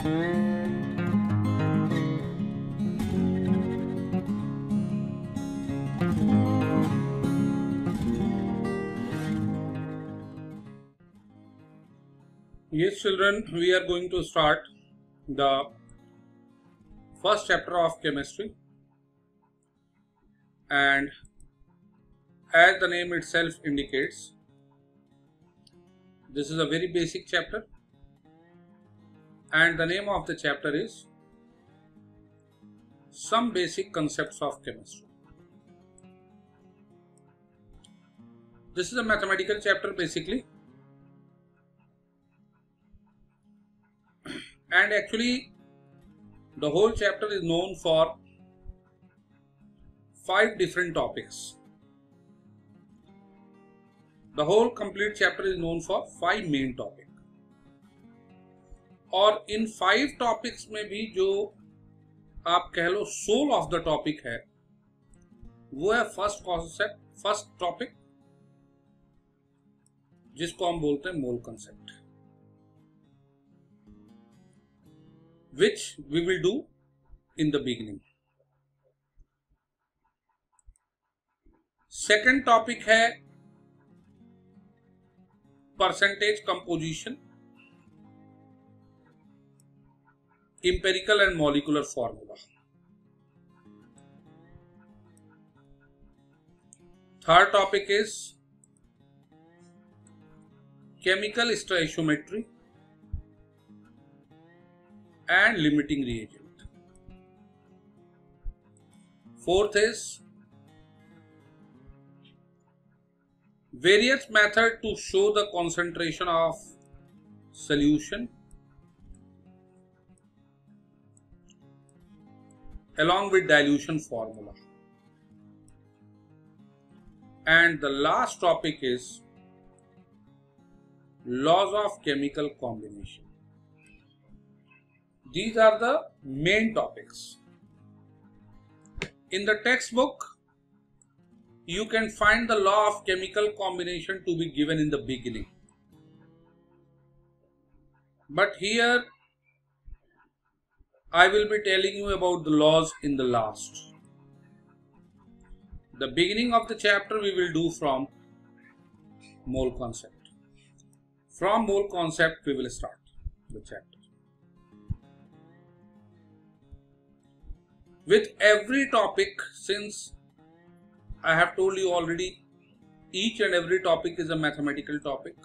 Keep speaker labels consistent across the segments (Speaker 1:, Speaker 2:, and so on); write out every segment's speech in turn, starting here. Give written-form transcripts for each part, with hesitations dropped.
Speaker 1: Yes, children, we are going to start the first chapter of chemistry, and as the name itself indicates, this is a very basic chapter, and the name of the chapter is Some Basic Concepts of Chemistry. This is a mathematical chapter basically, and actually the whole chapter is known for 5 different topics. The whole complete chapter is known for 5 main topics, और इन 5 topics में भी जो आप कह लो soul of the topic है वो है first concept, first topic, जिसको हम बोलते हैं मोल concept, which we will do in the beginning. Second topic है percentage composition, empirical and molecular formula. Third topic is chemical stoichiometry and limiting reagent. Fourth is various method to show the concentration of solution along with dilution formula. And the last topic is laws of chemical combination. These are the main topics. In the textbook, you can find the law of chemical combination to be given in the beginning. But here, I will be telling you about the laws in the last. The beginning of the chapter we will do from mole concept. From mole concept we will start the chapter. With every topic, since I have told you already, each and every topic is a mathematical topic.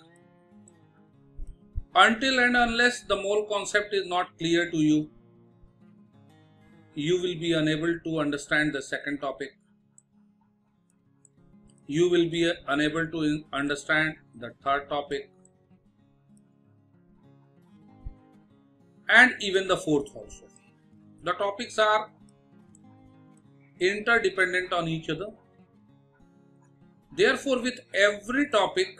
Speaker 1: Until and unless the mole concept is not clear to you, you will be unable to understand the second topic. You will be unable to understand the third topic, and even the fourth also. The topics are interdependent on each other. Therefore, with every topic,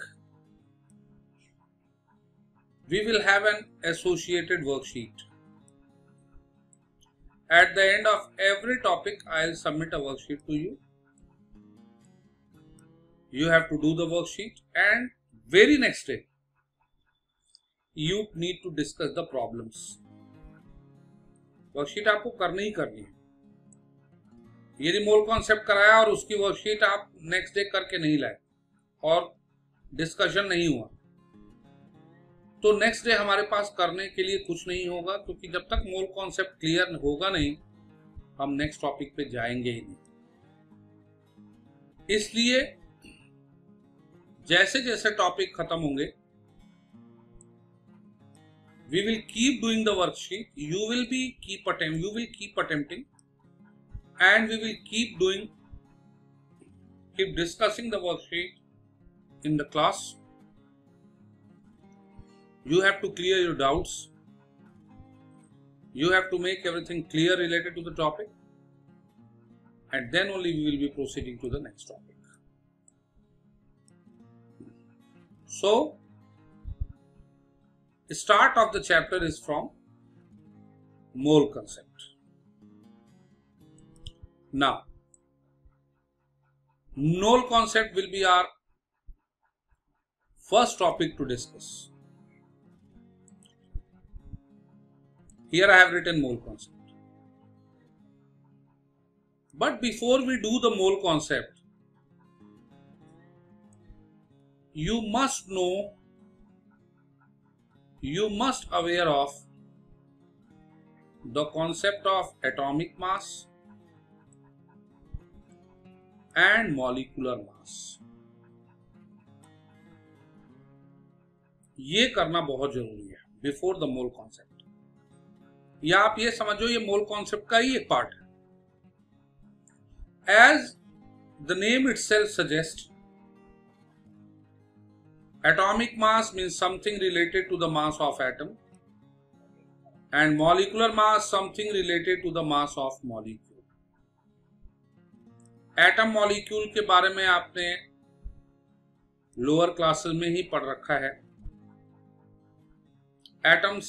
Speaker 1: we will have an associated worksheet. At the end of every topic, I will submit a worksheet to you. You have to do the worksheet, and very next day, you need to discuss the problems. Worksheet आपको करनी ही करनी है. यदि mole concept कराया और उसकी worksheet आप next day करके नहीं लाए और डिस्कशन नहीं हुआ, तो नेक्स्ट डे हमारे पास करने के लिए कुछ नहीं होगा, क्योंकि जब तक मोल कॉन्सेप्ट क्लियर होगा नहीं, हम नेक्स्ट टॉपिक पे जाएंगे ही नहीं. इसलिए जैसे जैसे टॉपिक खत्म होंगे, we will keep doing the worksheet. You will keep attempting, and we will keep discussing the worksheet in the class. You have to clear your doubts. You have to make everything clear related to the topic, and then only we will be proceeding to the next topic. So, the start of the chapter is from mole concept. Now, mole concept will be our first topic to discuss. Here I have written mole concept. But before we do the mole concept, you must know, you must aware of the concept of atomic mass and molecular mass. ये करना बहुत जरूरी है before the mole concept, या आप ये समझो ये मोल कॉन्सेप्ट का ही एक पार्ट है. As the name itself suggests, atomic mass means something related to the mass of atom, and molecular mass something related to the mass of molecule. Atom molecule के बारे में आपने लोअर क्लासेस में ही पढ़ रखा है. Atoms,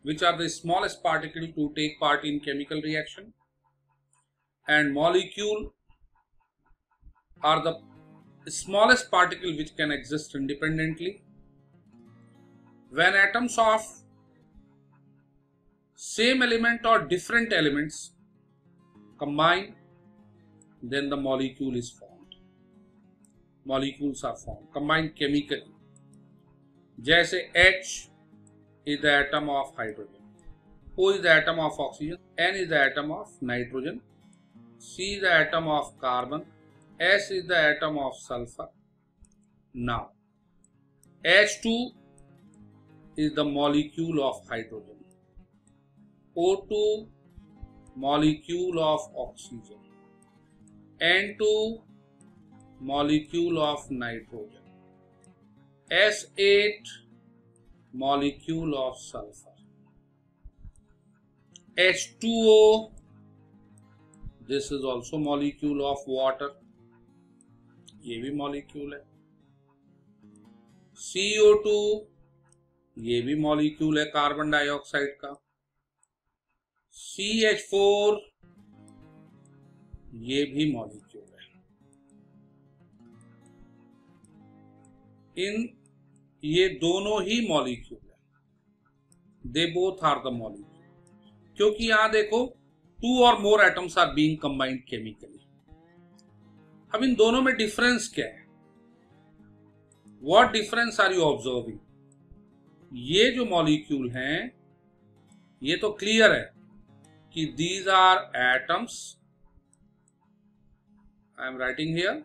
Speaker 1: which are the smallest particle to take part in chemical reaction, and molecule are the smallest particle which can exist independently. When atoms of same element or different elements combine, then the molecule is formed. Molecules are formed, combined chemically. जैसे H is the atom of hydrogen, O is the atom of oxygen, N is the atom of nitrogen, C is the atom of carbon, S is the atom of sulfur. Now, H2 is the molecule of hydrogen, O2 molecule of oxygen, N2 molecule of nitrogen, S8 molecule of sulfur, H2O, this is also molecule of water, ये भी molecule है. CO2, ये भी molecule है carbon dioxide का. CH4, ये भी molecule है. इन ये दोनों ही मॉलिक्यूल है. They both are the molecule, क्योंकि यहां देखो 2 or more atoms are being combined chemically. अब इन दोनों में डिफरेंस क्या है? What difference are you observing? ये जो मॉलिक्यूल हैं ये तो क्लियर है कि these are atoms. I am writing here,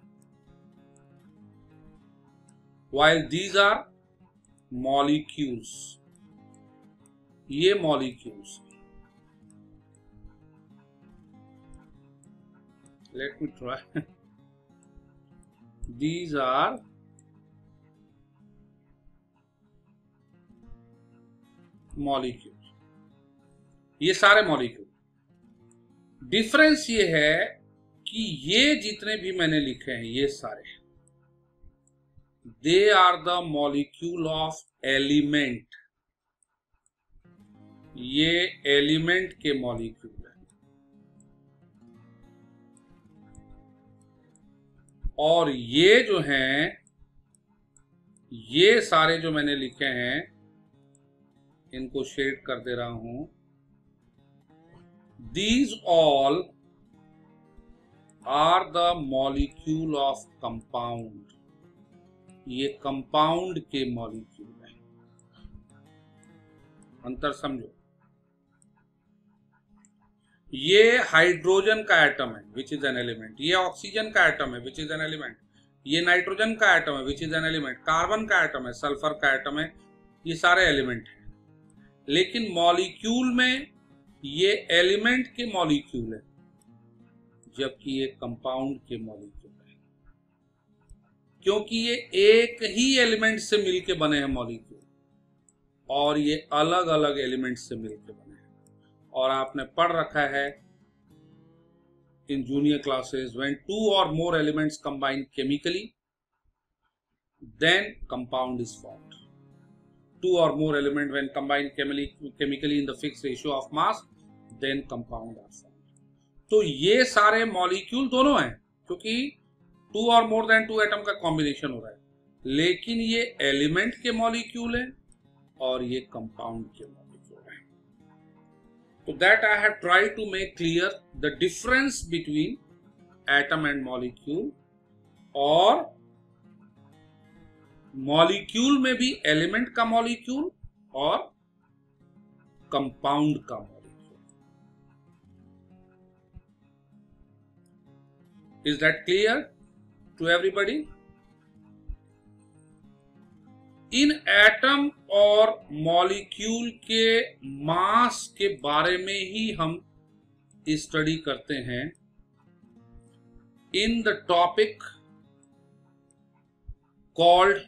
Speaker 1: while these are molecules. ये molecules. Let me try. These are molecules. ये सारे molecule. डिफरेंस ये है कि ये जितने भी मैंने लिखे हैं ये सारे, they are the molecule of element. ये एलिमेंट के मॉलिक्यूल है. और ये जो हैं, ये सारे जो मैंने लिखे हैं इनको शेड कर दे रहा हूं. These all are the molecule of compound. ये कंपाउंड के मॉलिक्यूल है. अंतर समझो. ये हाइड्रोजन का एटम है विच इज एन एलिमेंट. ये ऑक्सीजन का एटम है विच इज एन एलिमेंट. ये नाइट्रोजन का एटम है which is an element. Carbon का एटम है, सल्फर का एटम है. ये सारे एलिमेंट हैं. लेकिन मॉलिक्यूल में ये एलिमेंट के मॉलिक्यूल है, जबकि ये कंपाउंड के मॉलिक्यूल है. क्योंकि ये एक ही एलिमेंट से मिलके बने हैं मॉलिक्यूल, और ये अलग अलग एलिमेंट से मिलके बने हैं. और आपने पढ़ रखा है in junior classes, when 2 or more elements combine chemically, then compound is formed. 2 or more elements when combined chemically in the fixed ratio of mass, then compound are formed. तो ये सारे मॉलिक्यूल दोनों हैं, क्योंकि 2 और मोर देन 2 एटम का combination हो रहा है. लेकिन ये एलिमेंट के मॉलिक्यूल हैं और ये कंपाउंड के मॉलिक्यूल हैं. So that I have tried to make clear the difference between atom and molecule, और मॉलिक्यूल में भी एलिमेंट का मॉलिक्यूल और कंपाउंड का molecule. Is that clear to everybody? इन एटम और मॉलिक्यूल के मास के बारे में ही हम स्टडी करते हैं in the topic called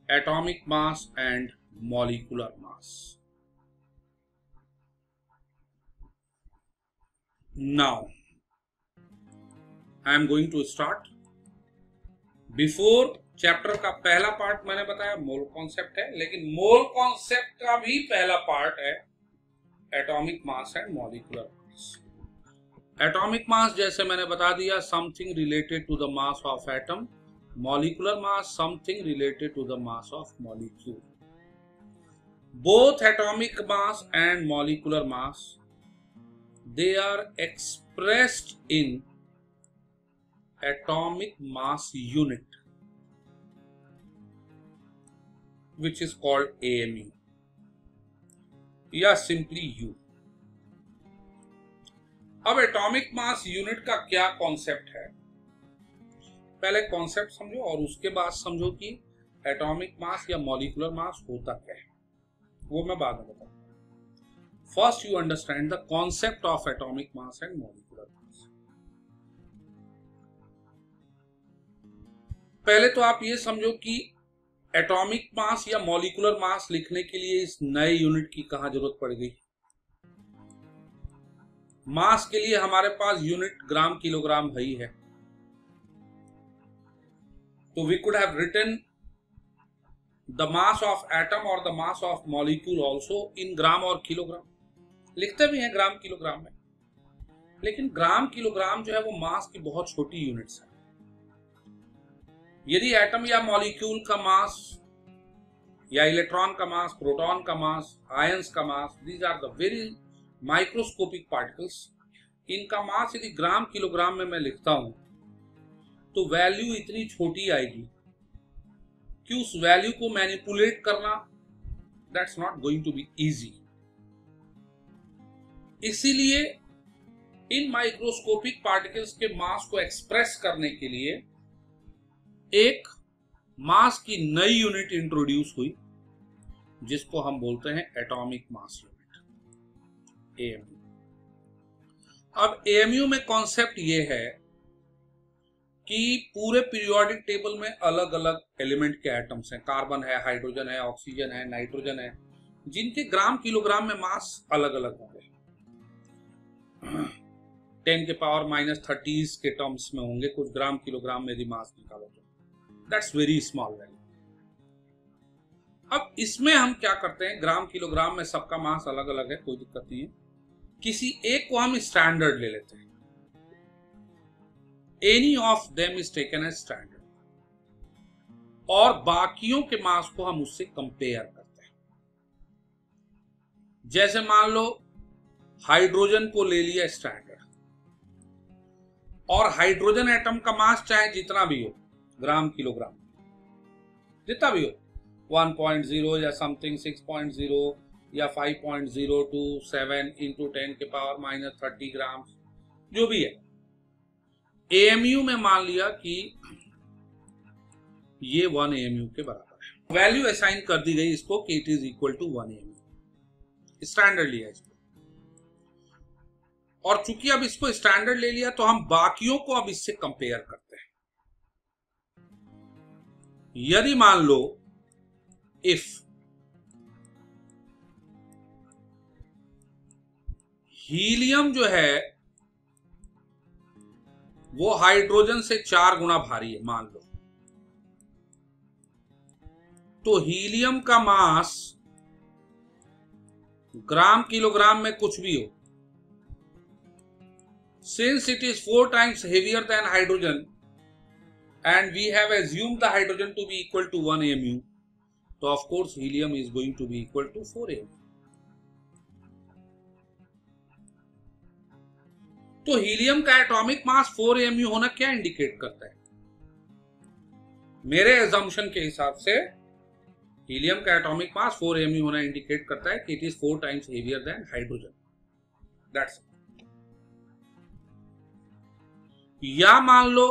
Speaker 1: atomic mass and molecular mass. Now I am going to start. Before chapter का पहला पार्ट मैंने बताया मोल कॉन्सेप्ट है, लेकिन मोल कॉन्सेप्ट का भी पहला पार्ट है atomic mass and molecular mass. Atomic mass जैसे मैंने बता दिया, something related to the mass of atom. Molecular mass something related to the mass of molecule. Both atomic mass and molecular mass, they are expressed in atomic mass unit, which is called AMU, या simply U. अब atomic mass unit का क्या concept है, पहले concept समझो और उसके बाद समझो कि एटॉमिक मास या मॉलिक्यूलर मास होता क्या है, वो मैं बाद में बताऊंगा. First you understand the concept of atomic mass and molecular मास. पहले तो आप ये समझो कि एटॉमिक मास या मॉलिक्यूलर मास लिखने के लिए इस नए यूनिट की कहां जरूरत पड़ गई. मास के लिए हमारे पास यूनिट ग्राम किलोग्राम ही है, तो we could have written the mass of atom और the mass of molecule also in gram और किलोग्राम. लिखते भी हैं ग्राम किलोग्राम में, लेकिन ग्राम किलोग्राम जो है वो मास की बहुत छोटी यूनिट्स है. यदि एटम या मॉलिक्यूल का मास या इलेक्ट्रॉन का मास, प्रोटॉन का मास, आयंस का mass, these are the very microscopic particles, इनका मास यदि ग्राम किलोग्राम में मैं लिखता हूं तो वैल्यू इतनी छोटी आएगी कि उस वैल्यू को मैनिपुलेट करना that's not going to be easy. इसीलिए इन माइक्रोस्कोपिक पार्टिकल्स के मास को एक्सप्रेस करने के लिए एक मास की नई यूनिट इंट्रोड्यूस हुई जिसको हम बोलते हैं एटॉमिक मास यूनिट, एएमयू. अब एएमयू में कॉन्सेप्ट ये है कि पूरे पीरियोडिक टेबल में अलग अलग एलिमेंट के एटम्स हैं. कार्बन है, हाइड्रोजन है, ऑक्सीजन है, नाइट्रोजन है, जिनके ग्राम किलोग्राम में मास अलग अलग होंगे. 10 के पावर -30 के टर्म्स में होंगे. कुछ ग्राम किलोग्राम में यदि मास निकालो तो दैट्स वेरी स्मॉल वैल्यू. अब इसमें हम क्या करते हैं, ग्राम किलोग्राम में सबका मास अलग अलग है, कोई दिक्कत नहीं है. किसी एक को हम स्टैंडर्ड ले लेते हैं. Any of them is taken as standard, और बाकियों के मास को हम उससे कंपेयर करते हैं. जैसे मान लो हाइड्रोजन को ले लिया स्टैंडर्ड, और हाइड्रोजन एटम का मास चाहे जितना भी हो, ग्राम किलोग्राम जितना भी हो, 1.0 या समथिंग, 6.0 या 5.027 इंटू 10 के पावर -30 ग्राम, जो भी है. एएमयू में मान लिया कि ये 1 एएमयू के बराबर है. वैल्यू असाइन कर दी गई इसको कि it is equal to 1 AMU, standard लिया इसको. और चूंकि अब इसको स्टैंडर्ड ले लिया तो हम बाकियों को अब इससे कंपेयर करते हैं. यदि मान लो इफ हीलियम जो है वो हाइड्रोजन से 4 गुना भारी है मान लो, तो हीलियम का मास ग्राम किलोग्राम में कुछ भी हो, since it is 4 times heavier than hydrogen and we have assumed the hydrogen to be equal to 1 AMU, so of course helium is going to be equal to 4 AMU. तो helium का atomic mass 4 AMU होना क्या indicate करता है? मेरे assumption के हिसाब से हीलियम का एटॉमिक मास 4 AMU होना इंडिकेट करता है कि it is 4 times heavier than hydrogen. That's it. या मान लो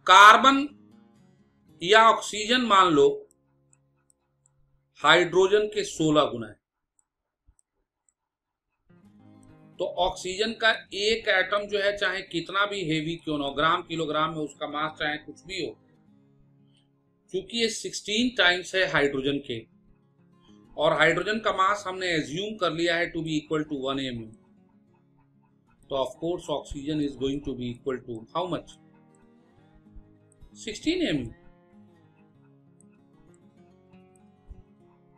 Speaker 1: कार्बन या ऑक्सीजन मान लो हाइड्रोजन के 16 गुना है, तो ऑक्सीजन का एक एटम जो है चाहे कितना भी हेवी क्यों ना हो, ग्राम किलोग्राम में उसका मास चाहे कुछ भी हो, क्योंकि ये 16 टाइम्स है हाइड्रोजन के, और हाइड्रोजन का मास हमने एज्यूम कर लिया है to be equal to 1 AMU, तो of course oxygen is going to be equal to how much? 16 AMU।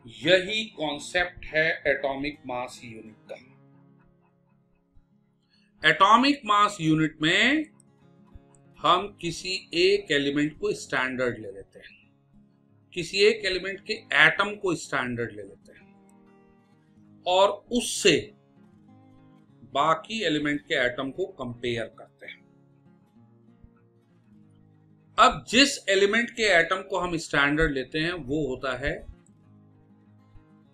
Speaker 1: यही कॉन्सेप्ट है एटॉमिक मास यूनिट का। एटॉमिक मास यूनिट में हम किसी एक एलिमेंट को स्टैंडर्ड ले लेते हैं, किसी एक एलिमेंट के एटम को स्टैंडर्ड ले लेते हैं और उससे बाकी एलिमेंट के एटम को कंपेयर करते हैं। अब जिस एलिमेंट के एटम को हम स्टैंडर्ड लेते हैं वो होता है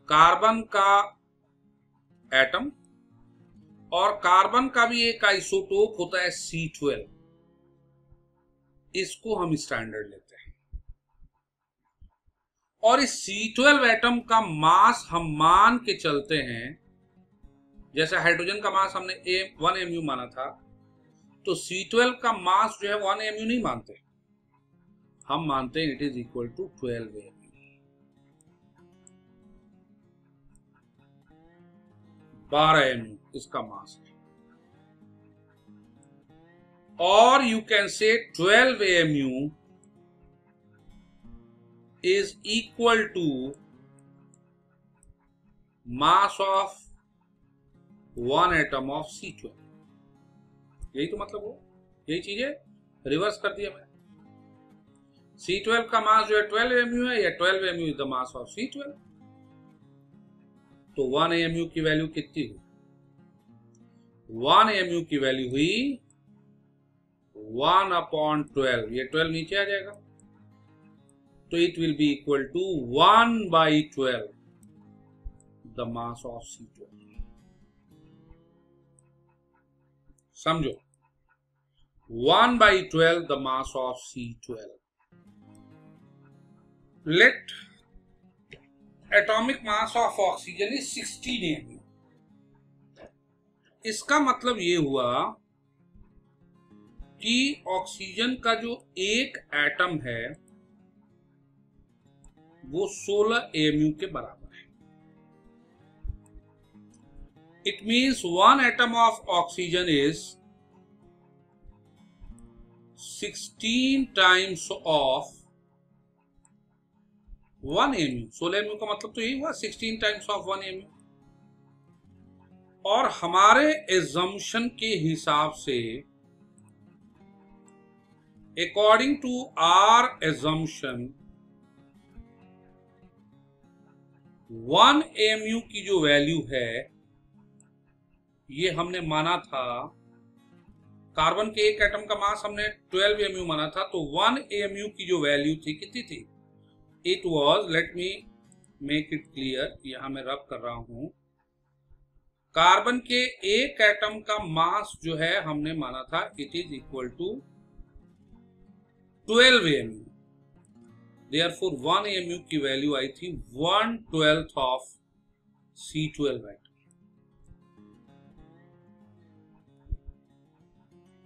Speaker 1: कार्बन का एटम, और कार्बन का भी एक आइसोटोप होता है C12, इसको हम स्टैंडर्ड लेते हैं। और इस C12 एटम का मास हम मान के चलते हैं, जैसे हाइड्रोजन का मास हमने 1 AMU माना था, तो C12 का मास जो है 1 AMU नहीं मानते, हम मानते हैं it is equal to 12 AMU। 12 AMU इसका मास है, और you can say 12 AMU is equal to mass of 1 atom of C12। यही तो मतलब हो, यही चीज है, रिवर्स कर दिया मैंने। C12 का मास जो है 12 AMU है, या 12 AMU is the mass of C12, तो 1 AMU की वैल्यू कितनी हुई? 1 AMU की वैल्यू हुई 1/12, ये 12 नीचे आ जाएगा, तो it will be equal to 1/12 the mass of C12। समझो, 1/12 the mass of C12। Let atomic mass of oxygen is 16 AMU। इसका मतलब ये हुआ कि ऑक्सीजन का जो एक एटम है वो 16 AMU के बराबर है। It means 1 atom of oxygen is 16 times of 1 AMU। 16 AMU का मतलब तो यही हुआ, 16 टाइम्स ऑफ 1 AMU। और हमारे एजम्पशन के हिसाब से, according to our assumption, 1 AMU की जो वैल्यू है, ये हमने माना था, कार्बन के एक एटम का मास हमने 12 AMU माना था, तो 1 AMU की जो वैल्यू थी कितनी थी? It was, let me make it clear, यहां मैं रब कर रहा हूं, कार्बन के एक एटम का मास जो है हमने माना था it is equal to 12 AMU। Therefore 1 AMU की वैल्यू आई थी 1/12 ऑफ C12 एटम।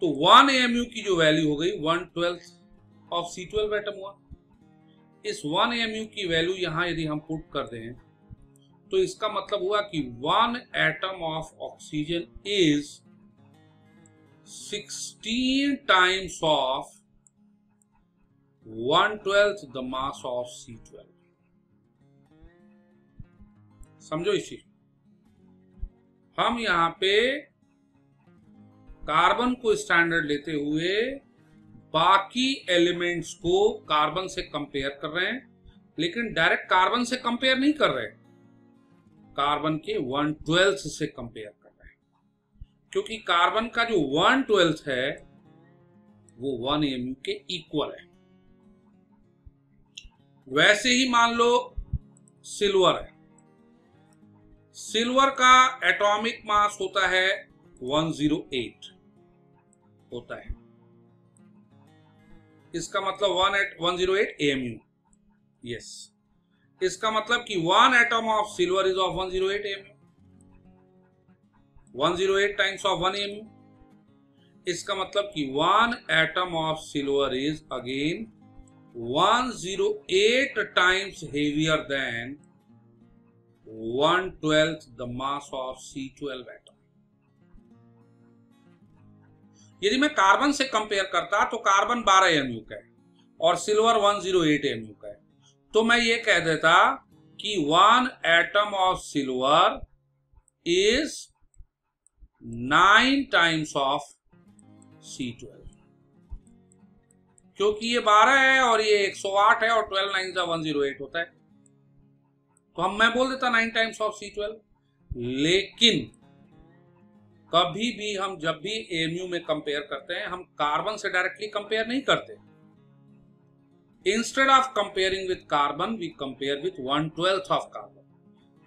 Speaker 1: तो 1 AMU की जो वैल्यू हो गई 1/12 ऑफ C12 एटम हुआ। इस 1 AMU की वैल्यू यहां यदि हम पुट कर दें तो इसका मतलब हुआ कि 1 atom of oxygen is 16 times of 1/12 the mass of C12। समझो इस चीज, हम यहां पे कार्बन को स्टैंडर्ड लेते हुए बाकी एलिमेंट्स को कार्बन से कंपेयर कर रहे हैं, लेकिन डायरेक्ट कार्बन से कंपेयर नहीं कर रहे, कार्बन के 1/12 से कंपेयर कर रहे हैं, क्योंकि कार्बन का जो 1/12 है वो 1 AMU के इक्वल है। वैसे ही मान लो सिल्वर है, सिल्वर का एटॉमिक मास होता है 108 होता है, इसका मतलब 108 AMU। यस, इसका मतलब कि 1 atom of silver is of 108 AMU, 108 times of 1 AMU। इसका मतलब कि 1 atom of silver is again 108 times heavier than 1/12 the mass of C12 atom। यदि मैं कार्बन से कंपेयर करता तो कार्बन 12 AMU का है और सिल्वर 108 AMU का है, तो मैं ये कह देता कि 1 atom of silver is 9 times of C12, क्योंकि ये 12 है और ये 108 है और 12 9 का 108 होता है, तो मैं बोल देता 9 टाइम्स ऑफ C12। लेकिन कभी भी हम जब भी AMU में कंपेयर करते हैं, हम कार्बन से डायरेक्टली कंपेयर नहीं करते। Instead of comparing with carbon we compare with 1/12 of carbon,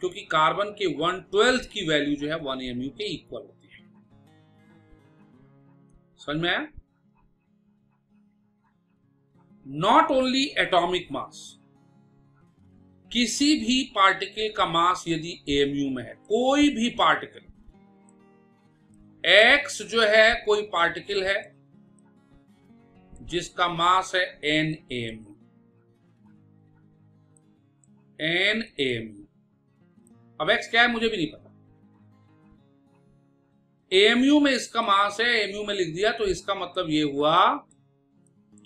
Speaker 1: क्योंकि कार्बन के 1/12 की वैल्यू जो है 1 AMU के इक्वल होती है। समझ में आया? नॉट ओनली एटॉमिक मास, किसी भी पार्टिकल का मास यदि AMU में है, कोई भी पार्टिकल, X जो है कोई पार्टिकल है जिसका मास है N AMU, N AMU। अब X क्या है मुझे भी नहीं पता, AMU में इसका मास है, AMU में लिख दिया, तो इसका मतलब ये हुआ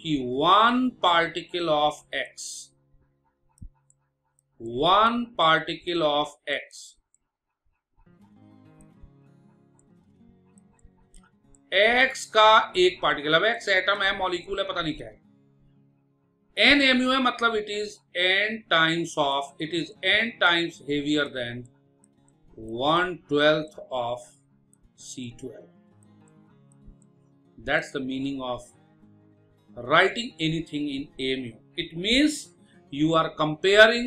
Speaker 1: कि 1 particle of X, 1 particle of X, X का एक पार्टिकल, अब X एटम है, मॉलिक्यूल है, पता नहीं क्या है, N AMU है, मतलब it is N times heavier than 1/12 of C12। That's the meaning of writing anything in AMU. It means you are comparing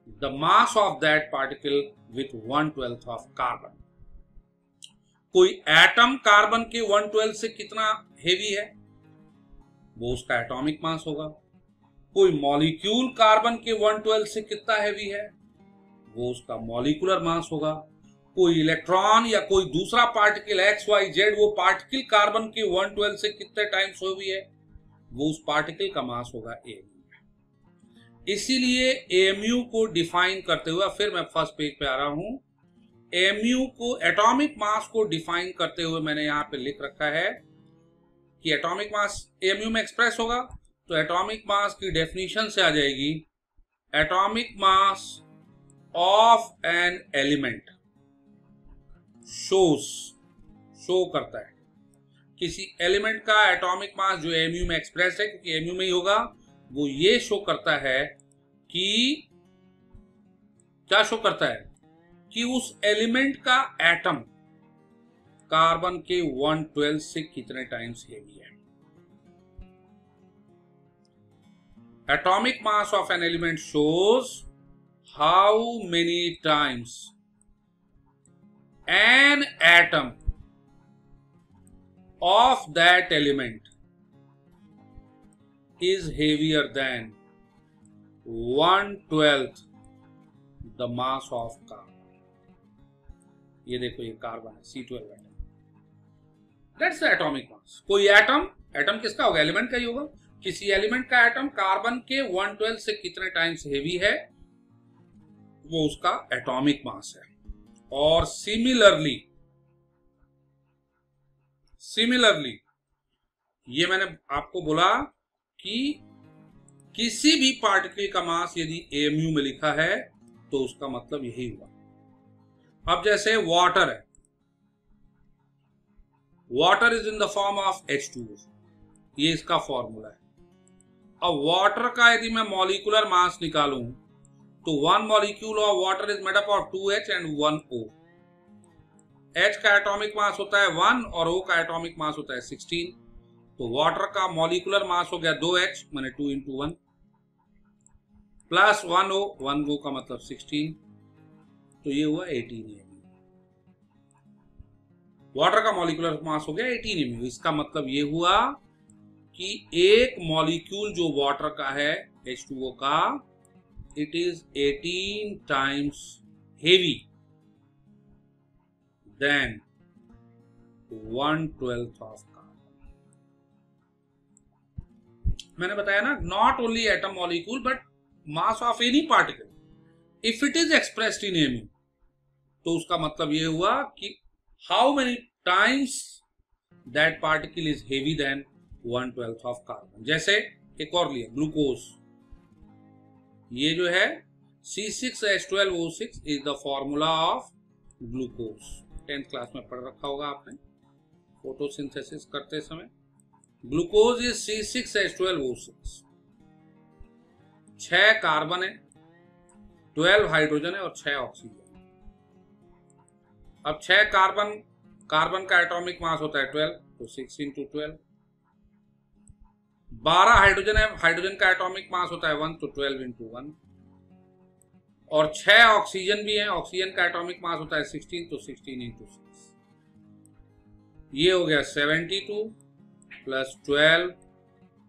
Speaker 1: the mass of that particle with 1/12 of carbon. कोई atom carbon के 1/12 से कितना heavy है वो उसका atomic mass होगा। कोई molecule carbon के 1/12 से कितना हेवी है वो उसका मॉलिक्यूलर मास होगा। कोई इलेक्ट्रॉन या कोई दूसरा पार्टिकल XYZ, वो पार्टिकल कार्बन के 1/12 से कितने टाइम्स हेवी है वो उस पार्टिकल का मास होगा AMU। इसीलिए AMU को डिफाइन करते हुए, फिर मैं फर्स्ट पेज पे आ रहा हूं, AMU को, एटॉमिक मास को डिफाइन करते हुए मैंने यहां पे लिख रखा है कि एटॉमिक मास AMU में एक्सप्रेस होगा, तो एटॉमिक मास की डेफिनेशन से आ जाएगी, atomic mass of an element show करता है किसी एलिमेंट का एटॉमिक मास जो AMU में एक्सप्रेस है, क्योंकि AMU में ही होगा, वो ये शो करता है कि क्या शो करता है कि उस एलिमेंट का एटम कार्बन के 1/12 से कितने टाइम्स हेवी है। Atomic mass of an element shows how many times an atom of that element is heavier than 1/12 the mass of carbon। ये देखो, ये कार्बन है, C12 atom, that's the atomic मास। कोई atom किसका होगा? एलिमेंट का ही होगा। किसी एलिमेंट का एटम कार्बन के 1/12 से कितने टाइम्स हेवी है वो उसका एटॉमिक मास है। और सिमिलरली ये मैंने आपको बोला कि किसी भी पार्टिकल का मास यदि AMU में लिखा है तो उसका मतलब यही हुआ। अब जैसे वाटर है, water is in the form of H2O, ये इसका फॉर्मूला है। अब वाटर का यदि मैं मॉलिक्यूलर मास निकालूं तो 1 molecule of water is made up of 2H and 1 O। H का एटॉमिक मास होता है 1 और O का एटॉमिक मास होता है 16। तो वाटर का मॉलिक्यूलर मास हो गया 2H माने 2 into 1 प्लस 1O, 1O का मतलब 16, तो ये हुआ 18 mu। वाटर का मॉलिक्यूलर मास हो गया 18 mu। इसका मतलब ये हुआ कि एक मॉलिक्यूल जो वाटर का है H2O का, it is 18 times heavy than 1/12 of carbon। मैंने बताया ना, not only atom molecule but mass of any particle if it is expressed in mu, तो उसका मतलब ये हुआ कि how many times that particle is heavy than 1/12 of carbon. जैसे एक और लिया ग्लूकोज, ये जो है C6H12O6 is the formula of glucose. 10th class में पढ़ रखा होगा आपने फोटोसिंथेसिस करते समय। Glucose is C6H12O6। 6 कार्बन है, 12 हाइड्रोजन है और 6 ऑक्सीजन। अब 6 कार्बन का एटॉमिक मास होता है 12, तो 6 into 12। 12 हाइड्रोजन है, हाइड्रोजन का एटॉमिक मास होता है 1, तो 12 into 1। और 6 ऑक्सीजन भी है, ऑक्सीजन का एटॉमिक मास होता है 16, तो 16 into 6। ये हो गया 72 प्लस 12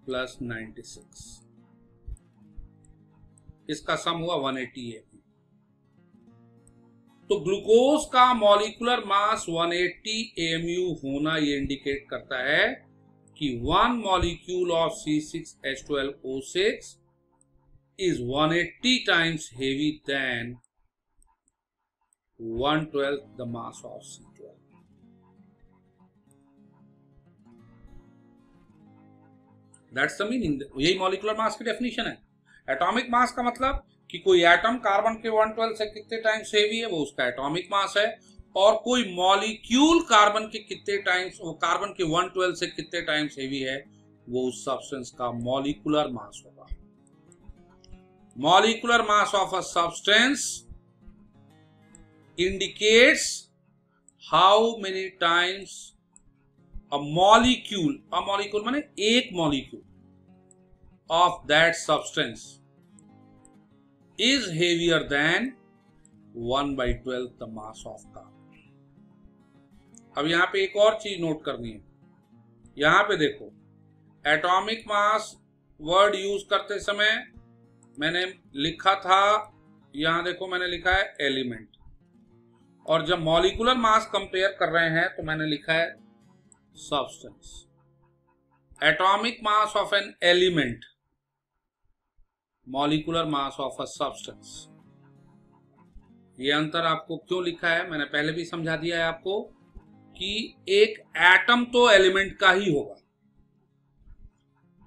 Speaker 1: प्लस 96। इसका सम हुआ 180 है। तो ग्लूकोज का मॉलिक्यूलर मास 180 AMU होना ये इंडिकेट करता है कि 1 molecule of C6H12O6 is 180 times heavy than 1/12 the mass of C12। That's the meaning। यही मॉलिक्यूलर मास की डेफिनेशन है। एटॉमिक मास का मतलब कि कोई एटम कार्बन के 1/12 से कितने टाइम्स हेवी है, वो उसका एटॉमिक मास है। और कोई मॉलिक्यूल कार्बन के कितने टाइम्स, वो कार्बन के 1/12 से कितने टाइम्स हेवी है, वो उस सब्सटेंस का मॉलिक्यूलर मास होगा। Molecular mass of a substance indicates how many times a molecule माने एक molecule of that substance is heavier than 1/12 the mass of carbon। अब यहां पे एक और चीज नोट करनी है। यहां पे देखो, एटॉमिक मास वर्ड यूज करते समय मैंने लिखा था, यहां देखो मैंने लिखा है एलिमेंट, और जब मॉलिक्यूलर मास कंपेयर कर रहे हैं तो मैंने लिखा है substance. Atomic mass of an element, molecular mass of a substance. ये अंतर आपको क्यों लिखा है, मैंने पहले भी समझा दिया है आपको कि एक एटम तो एलिमेंट का ही होगा,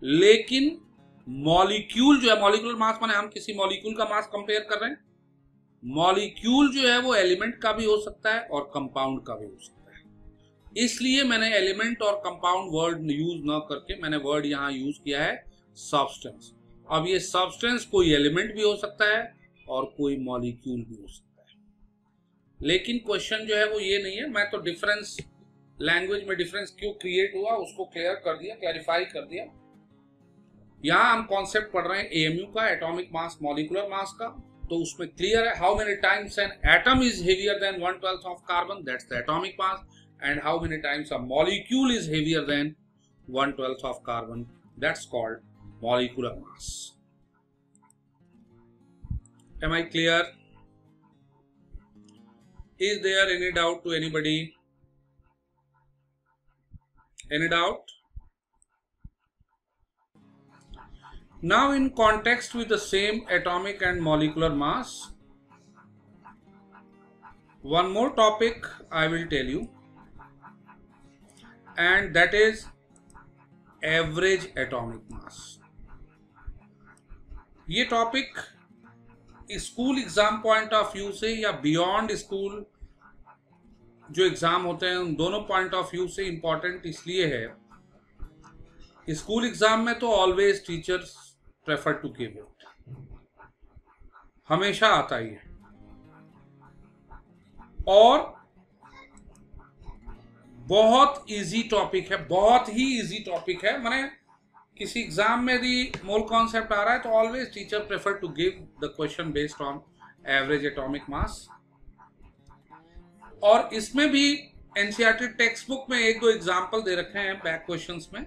Speaker 1: लेकिन मॉलिक्यूल जो है, मॉलिक्यूलर मास माने हम किसी मॉलिक्यूल का मास कंपेयर कर रहे हैं। मॉलिक्यूल जो है वो एलिमेंट का भी हो सकता है और कंपाउंड का भी हो सकता है। इसलिए मैंने एलिमेंट और कंपाउंड वर्ड यूज न करके मैंने वर्ड यहां यूज किया है सब्सटेंस। अब ये सब्सटेंस कोई एलिमेंट भी हो सकता है और कोई मॉलिक्यूल भी हो सकता है, लेकिन क्वेश्चन जो है वो ये नहीं है। मैं तो डिफरेंस, लैंग्वेज में डिफरेंस क्यों क्रिएट हुआ उसको क्लियर कर दिया, क्लैरिफाई कर दिया। यहां हम कॉन्सेप्ट पढ़ रहे हैं AMU का, एटॉमिक मास मॉलिक्यूलर मास का, तो उसमें क्लियर है how many times an atom is heavier than 1/12 of carbon, that's the atomic mass, and how many times a molecule is heavier than 1/12 of carbon, that's called molecular mass। Am I clear? Is there any doubt to anybody? Any doubt? Now in context with the same atomic and molecular mass, one more topic I will tell you, and that is average atomic mass। ये topic school exam point of view से या beyond school जो exam होते हैं उन दोनों point of view से important इसलिए है। स्कूल एग्जाम में तो always teachers prefer to give it, हमेशा आता ही है। और बहुत इजी टॉपिक है, बहुत ही इजी टॉपिक है। माने किसी एग्जाम में यदि मोल कॉन्सेप्ट आ रहा है तो always teacher prefer to give the question based on average atomic mass. और इसमें भी एनसीईआरटी टेक्स्ट बुक में एक दो एग्जाम्पल दे रखे हैं बैक क्वेश्चंस में।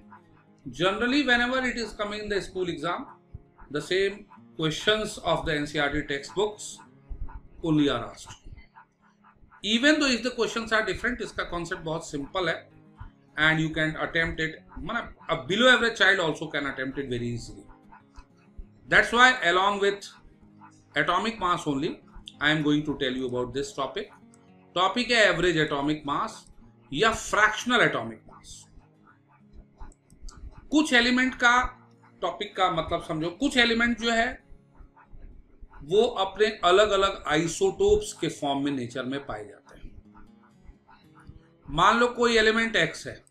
Speaker 1: Generally whenever it is coming in the school exam, the same questions of the NCERT text books only are asked. Even though if the questions are different, इसका concept बहुत simple है and you can attempt it, मतलब a below average child also can attempt it very easily. That's why along with atomic mass only I am going to tell you about this topic. Topic है average atomic मास या fractional atomic mass. कुछ element का topic का मतलब समझो, कुछ element जो है वो अपने अलग अलग आइसोटोप्स के फॉर्म में नेचर में पाए जाते हैं। मान लो कोई एलिमेंट एक्स है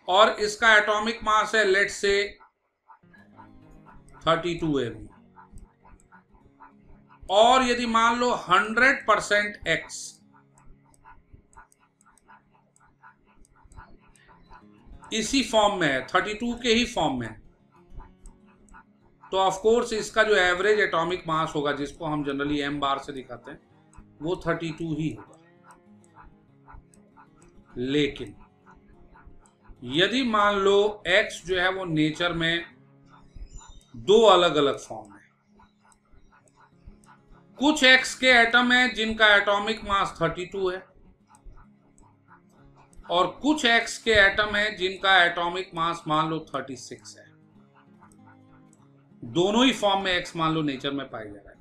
Speaker 1: और इसका एटॉमिक मास है लेट्स से 32 MeV, और यदि मान लो 100% एक्स इसी फॉर्म में है, 32 के ही फॉर्म में है, तो ऑफ कोर्स इसका जो एवरेज एटॉमिक मास होगा, जिसको हम जनरली m बार से दिखाते हैं, वो 32 ही होगा। लेकिन यदि मान लो x जो है वो नेचर में दो अलग अलग फॉर्म है, कुछ x के एटम है जिनका एटॉमिक मास 32 है और कुछ x के एटम है जिनका एटॉमिक मास मान लो 36 है। दोनों ही फॉर्म में x मान लो नेचर में पाया जा रहा है।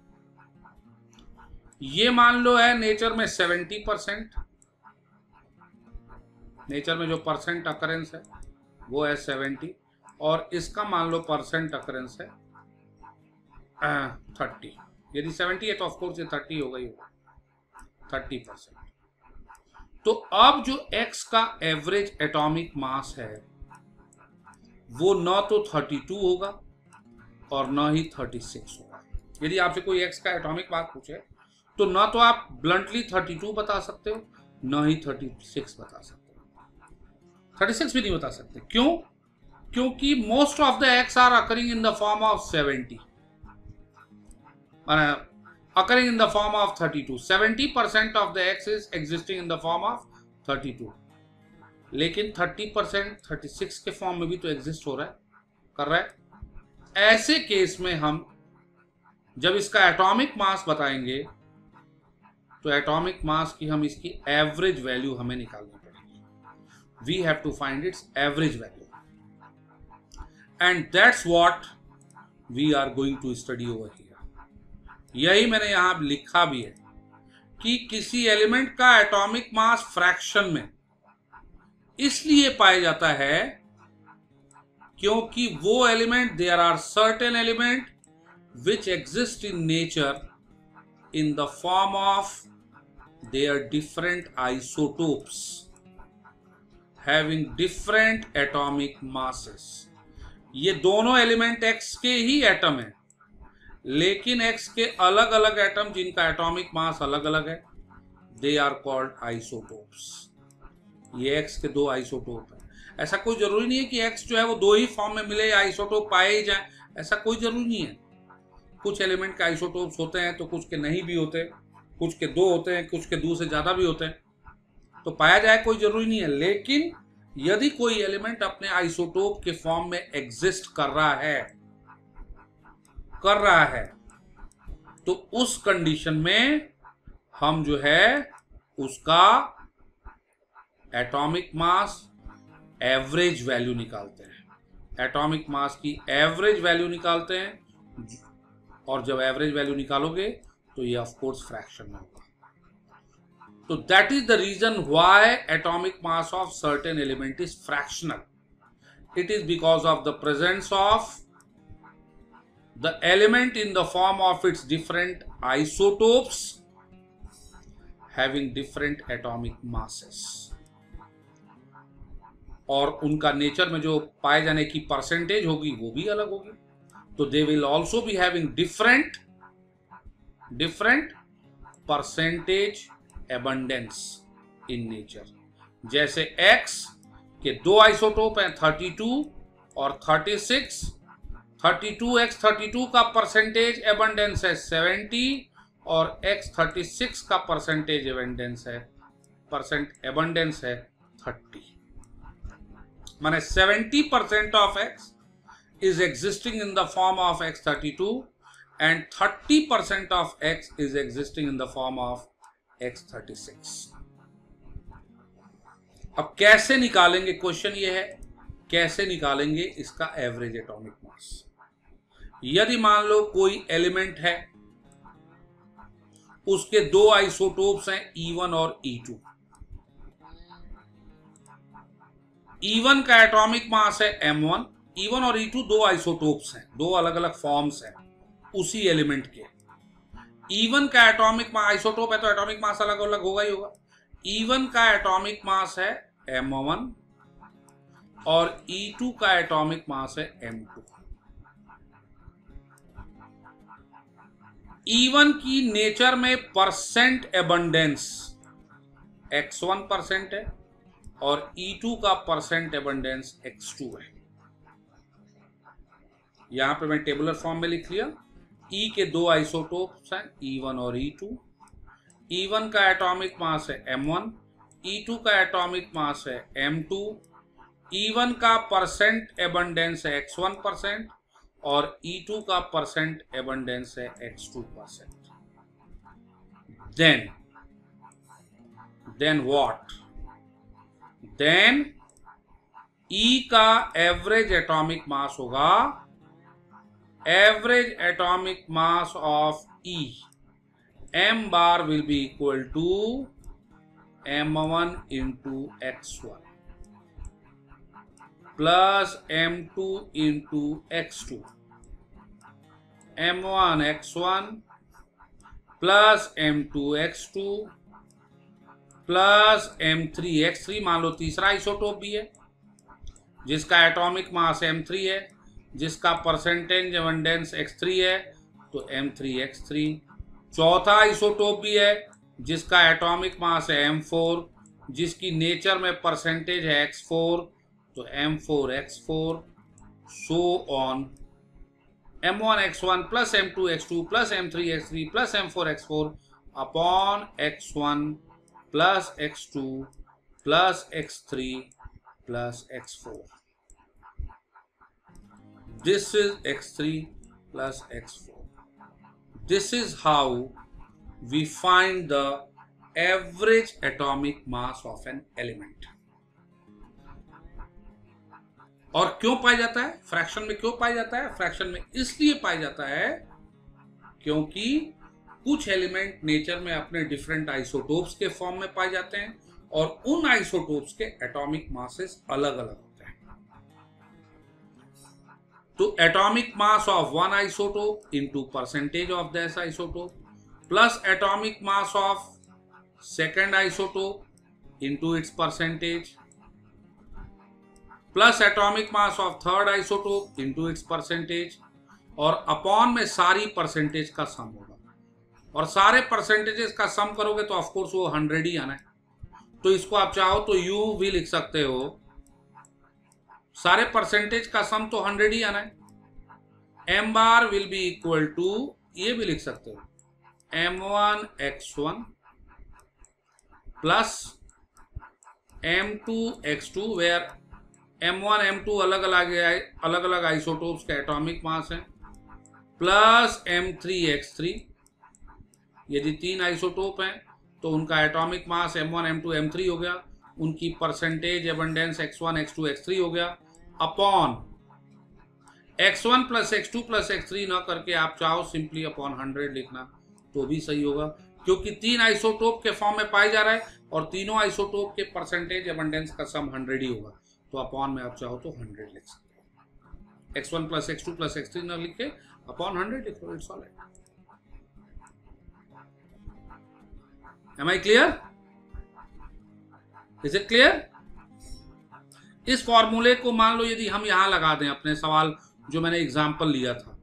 Speaker 1: ये मान लो है नेचर में 70%, नेचर में जो परसेंट अकरेंस है वो है 70, और इसका मान लो परसेंट अकरेंस है 30। यदि 70 है तो ऑफकोर्स ये 30 होगा ही होगा, 30%। तो अब जो x का एवरेज एटॉमिक मास है वो न तो 32 होगा और न ही 36 होगा। यदि आपसे कोई x का एटॉमिक मास पूछे तो न तो आप ब्लंटली 32 बता सकते हो, न ही 36 बता सकते हो। 36 भी नहीं बता सकते। क्यों? क्योंकि most of the x are occurring in the form of 70, occurring in the form of 32. 70% of the x is existing in the form of 32, लेकिन 30% 36 के फॉर्म में भी तो एग्जिस्ट हो रहा है, कर रहा है। ऐसे केस में हम जब इसका एटॉमिक मास बताएंगे तो एटॉमिक मास की हम इसकी एवरेज वैल्यू हमें निकालनी पड़ेगी। We have to find its average value, and that's what we are going to study over here. यही मैंने यहां लिखा भी है कि किसी एलिमेंट का एटॉमिक मास फ्रैक्शन में इसलिए पाया जाता है क्योंकि वो element, there are certain element which exist in nature in the form of their different isotopes having different atomic masses. ये दोनों एलिमेंट x के ही एटम है, लेकिन x के अलग अलग एटम जिनका एटॉमिक मास अलग अलग है, दे आर कॉल्ड आइसोटोप्स। ये x के दो आइसोटोप है। ऐसा कोई जरूरी नहीं है कि x जो है वो दो ही फॉर्म में मिले, आइसोटोप पाए ही जाए, ऐसा कोई जरूरी नहीं है। कुछ एलिमेंट के आइसोटोप्स होते हैं तो कुछ के नहीं भी होते, कुछ के दो होते हैं, कुछ के दो से ज्यादा भी होते हैं, तो पाया जाए कोई जरूरी नहीं है। लेकिन यदि कोई एलिमेंट अपने आइसोटोप के फॉर्म में एग्जिस्ट कर रहा है तो उस कंडीशन में हम जो है उसका एटॉमिक मास एवरेज वैल्यू निकालते हैं। एटॉमिक मास की एवरेज वैल्यू निकालते हैं, और जब एवरेज वैल्यू निकालोगे तो ये ऑफ कोर्स फ्रैक्शन में होगा। तो that is the reason why atomic mass of certain element is fractional. It is because of the presence of the element in the form of its different isotopes having different atomic masses, और उनका nature में जो पाए जाने की percentage होगी वो भी अलग होगी। तो they will also be having different different percentage abundance in nature. जैसे X के दो आइसोटोप हैं 32 और 36। 32X 32 का परसेंटेज एबंडेंस है 70 और X 36 का परसेंटेज एबंडेंस है 30। माने 70% of X is existing in the form of X32 and 30% of X is existing in the form of X36। अब कैसे निकालेंगे, क्वेश्चन ये है कैसे निकालेंगे इसका एवरेज एटॉमिक मास। यदि मान लो कोई एलिमेंट है, उसके दो आइसोटोप्स हैं E1 और E2। E1 का एटॉमिक मास है M1। E1 और E2 दो आइसोटोप्स हैं, दो अलग अलग फॉर्म्स हैं उसी एलिमेंट के। E1 का एटॉमिक मास, आइसोटोप है तो एटॉमिक मास अलग अलग होगा ही होगा। E1 का एटॉमिक मास है M1 और E2 का एटॉमिक मास है M2। E1 की नेचर में परसेंट एबंडेंस X1% है और E2 का परसेंट एबंडेंस X2 है। यहां पे मैं टेबुलर फॉर्म में लिख लिया। E के दो आइसोटोप्स हैं E1 और E2। E1 का एटॉमिक मास है M1, E2 का एटॉमिक मास है M2। E1 का परसेंट एबंडेंस है X1% और E2 का परसेंट एबंडेंस है X2%। Then what? Then E का एवरेज एटॉमिक मास होगा, average atomic mass of E M bar will be equal to M1 into X1 plus M2 into X2। M1 X1 plus M2 X2 plus M3 X3। मान लो तीसरा isotope भी है जिसका atomic mass M3 है, जिसका percentage abundance X3 है, तो M3 X3। चौथा आइसोटोप भी है जिसका एटॉमिक मास है M4, जिसकी नेचर में परसेंटेज है X4, तो M4 X4। So on M1 X1 plus M2 X2 plus M3 X3 plus M4 X4 upon X1 plus X2 plus X3 plus X4। This is X3 plus X4. This is how we find the average atomic mass of an element. और क्यों पाया जाता है fraction में? क्यों पाया जाता है फ्रैक्शन में? इसलिए पाया जाता है क्योंकि कुछ एलिमेंट नेचर में अपने डिफरेंट आइसोटोप्स के फॉर्म में पाए जाते हैं और उन आइसोटोप्स के एटॉमिक मासेस अलग अलग होते हैं। तो atomic mass of one isotope into percentage of that isotope plus atomic mass of second isotope into its percentage plus atomic mass of third isotope into its percentage और upon में सारी percentage का सम होगा। और सारे परसेंटेजेस का सम करोगे तो ऑफ कोर्स वो 100 ही आना है। तो इसको आप चाहो तो U भी लिख सकते हो, सारे परसेंटेज का सम तो 100 ही आना है। M bar will be equal to, ये भी लिख सकते हो, M1 X1 plus M2 X2 where M1 M2 अलग अलग आइसोटोप्स के एटॉमिक मास हैं, प्लस M3 X3। यदि तीन आइसोटोप हैं तो उनका atomic mass M1 M2 M3 हो गया, उनकी percentage abundance X1 X2 X3 हो गया, upon X1 plus X2 plus X3 ना करके आप चाहो सिंपली अपॉन 100 लिखना तो भी सही होगा, क्योंकि तीन आइसोटोप के फॉर्म में पाया जा रहा है और तीनों आइसोटोप के परसेंटेज एबंडेंस का सम 100 ही होगा। तो अपॉन में आप चाहो तो 100 लिख सकते हो। X1 plus X2 plus X3 ना लिख के अपॉन 100 लिखो, it's all right. Am I clear? Is it clear? इस फॉर्मूले को मान लो यदि हम यहां लगा दें अपने सवाल जो मैंने एग्जाम्पल लिया था,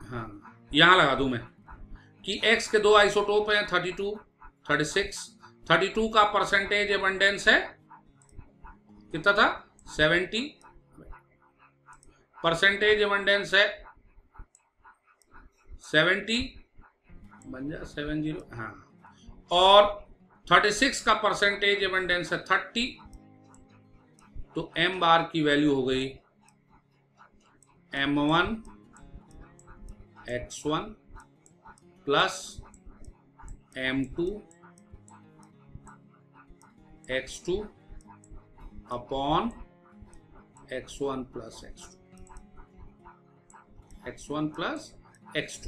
Speaker 1: हाँ, यहां लगा दूं मैं कि X के दो आइसोटोप हैं 32, 36। 32 का परसेंटेज एबंडेंस है कितना था 70, परसेंटेज एबंडेंस है 70 बन जा 70, हाँ, और 36 का परसेंटेज एबंडेंस है 30। तो m बार की वैल्यू हो गई m1 x1 plus m2 x2 upon x1 plus x2।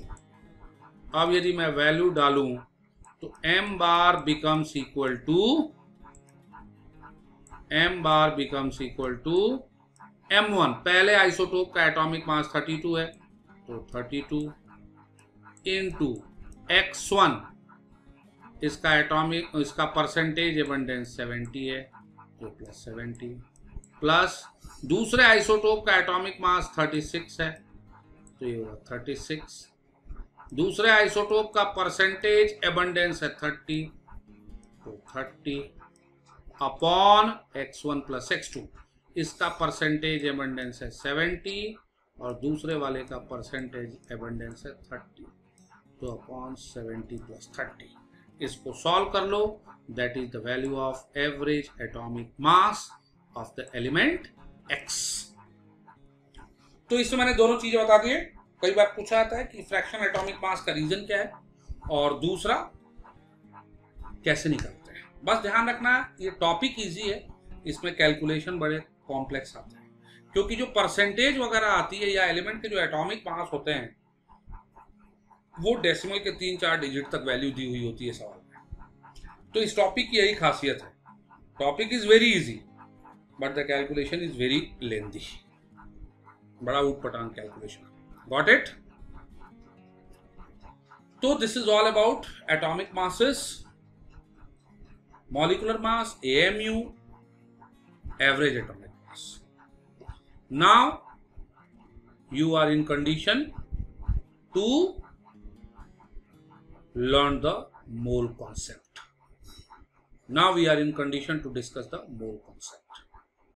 Speaker 1: अब यदि मैं वैल्यू डालूं तो m bar becomes equal to m1, पहले आइसोटोप का एटॉमिक मास 32 है तो 32 इनटू x1, इसका परसेंटेज एबंडेंस 70 है तो प्लस 70, प्लस दूसरे आइसोटोप का एटॉमिक मास 36 है तो ये हुआ 36, दूसरे आइसोटोप का परसेंटेज एबंडेंस है 30 तो 30 अपॉन x1 प्लस x2, इसका परसेंटेज एबंडेंस है 70 और दूसरे वाले का परसेंटेज एबंडेंस है 30 तो अपॉन 70 प्लस 30। इसको सॉल्व कर लो, that is the value of average atomic mass of the element X। तो इसमें मैंने दोनों चीजें बता दी है। कई बार पूछा जाता है कि फ्रैक्शन एटॉमिक मास का रीजन क्या है और दूसरा कैसे निकलते हैं। बस ध्यान रखना ये टॉपिक इजी है, इसमें कैलकुलेशन बड़े कॉम्प्लेक्स आते हैं, क्योंकि जो परसेंटेज वगैरह आती है या एलिमेंट के जो एटॉमिक मास होते हैं वो डेसिमल के 3-4 डिजिट तक वैल्यू दी हुई होती है सवाल में। तो इस टॉपिक की यही खासियत है, topic is very easy but the calculation is very lengthy, बड़ा ऊटपटांग कैलकुलेशन। Got it? तो this is all about atomic masses, molecular mass, AMU, average atomic mass. Now you are in condition to learn the mole concept. Now we are in condition to discuss the mole concept.